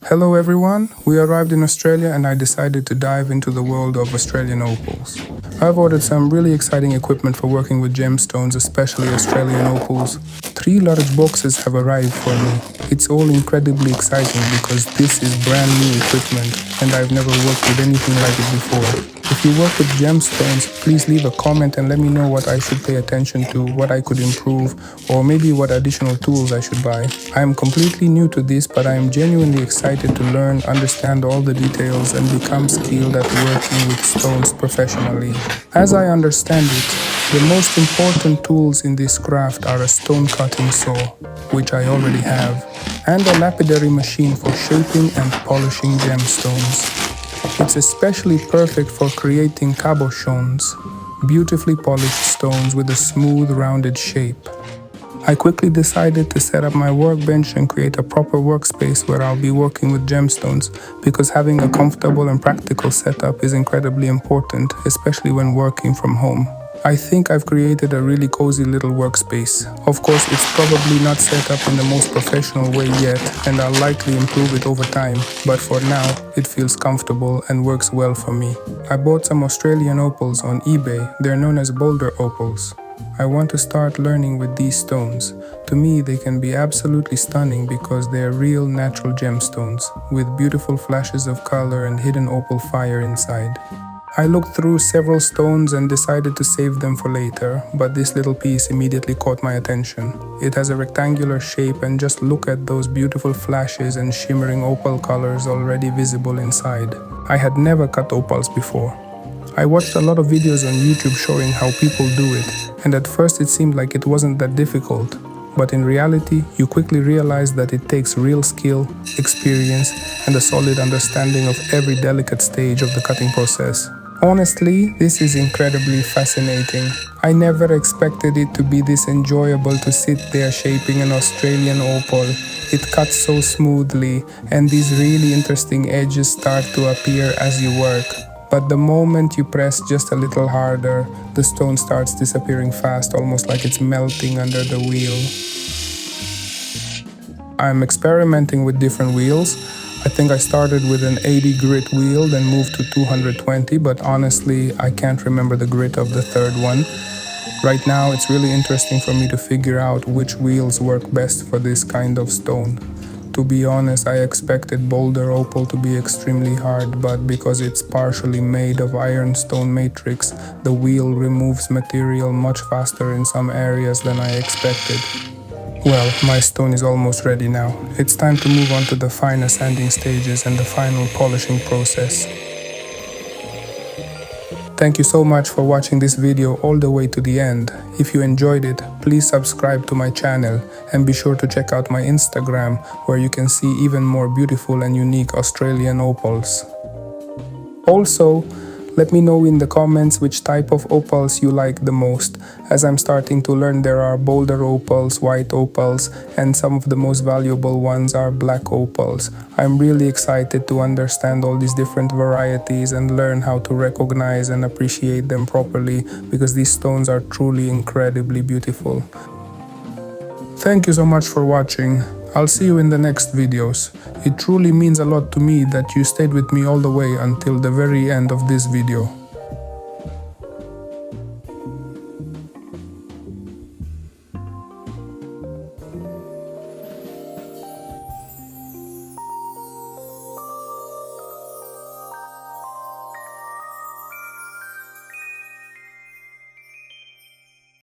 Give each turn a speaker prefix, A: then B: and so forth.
A: Hello everyone, we arrived in Australia and I decided to dive into the world of Australian opals. I've ordered some really exciting equipment for working with gemstones, especially Australian opals. 3 large boxes have arrived for me. It's all incredibly exciting because this is brand new equipment and I've never worked with anything like it before. If you work with gemstones, please leave a comment and let me know what I should pay attention to, what I could improve, or maybe what additional tools I should buy. I am completely new to this, but I am genuinely excited to learn, understand all the details, and become skilled at working with stones professionally. As I understand it, the most important tools in this craft are a stone cutting saw, which I already have, and a lapidary machine for shaping and polishing gemstones. It's especially perfect for creating cabochons, beautifully polished stones with a smooth, rounded shape. I quickly decided to set up my workbench and create a proper workspace where I'll be working with gemstones, because having a comfortable and practical setup is incredibly important, especially when working from home. I think I've created a really cozy little workspace. Of course, it's probably not set up in the most professional way yet, and I'll likely improve it over time, but for now, it feels comfortable and works well for me. I bought some Australian opals on eBay. They're known as Boulder Opals. I want to start learning with these stones. To me, they can be absolutely stunning because they're real natural gemstones, with beautiful flashes of color and hidden opal fire inside. I looked through several stones and decided to save them for later, but this little piece immediately caught my attention. It has a rectangular shape, and just look at those beautiful flashes and shimmering opal colors already visible inside. I had never cut opals before. I watched a lot of videos on YouTube showing how people do it, and at first it seemed like it wasn't that difficult. But in reality, you quickly realize that it takes real skill, experience, and a solid understanding of every delicate stage of the cutting process. Honestly, this is incredibly fascinating. I never expected it to be this enjoyable to sit there shaping an Australian opal. It cuts so smoothly, and these really interesting edges start to appear as you work. But the moment you press just a little harder, the stone starts disappearing fast, almost like it's melting under the wheel. I'm experimenting with different wheels. I think I started with an 80 grit wheel, then moved to 220, but honestly, I can't remember the grit of the third one. Right now, it's really interesting for me to figure out which wheels work best for this kind of stone. To be honest, I expected Boulder Opal to be extremely hard, but because it's partially made of ironstone matrix, the wheel removes material much faster in some areas than I expected. Well, my stone is almost ready now. It's time to move on to the finer sanding stages and the final polishing process. Thank you so much for watching this video all the way to the end. If you enjoyed it, please subscribe to my channel and be sure to check out my Instagram, where you can see even more beautiful and unique Australian opals. Also, let me know in the comments which type of opals you like the most. As I'm starting to learn, there are Boulder opals, white opals, and some of the most valuable ones are black opals. I'm really excited to understand all these different varieties and learn how to recognize and appreciate them properly, because these stones are truly incredibly beautiful. Thank you so much for watching. I'll see you in the next videos. It truly means a lot to me that you stayed with me all the way until the very end of this video.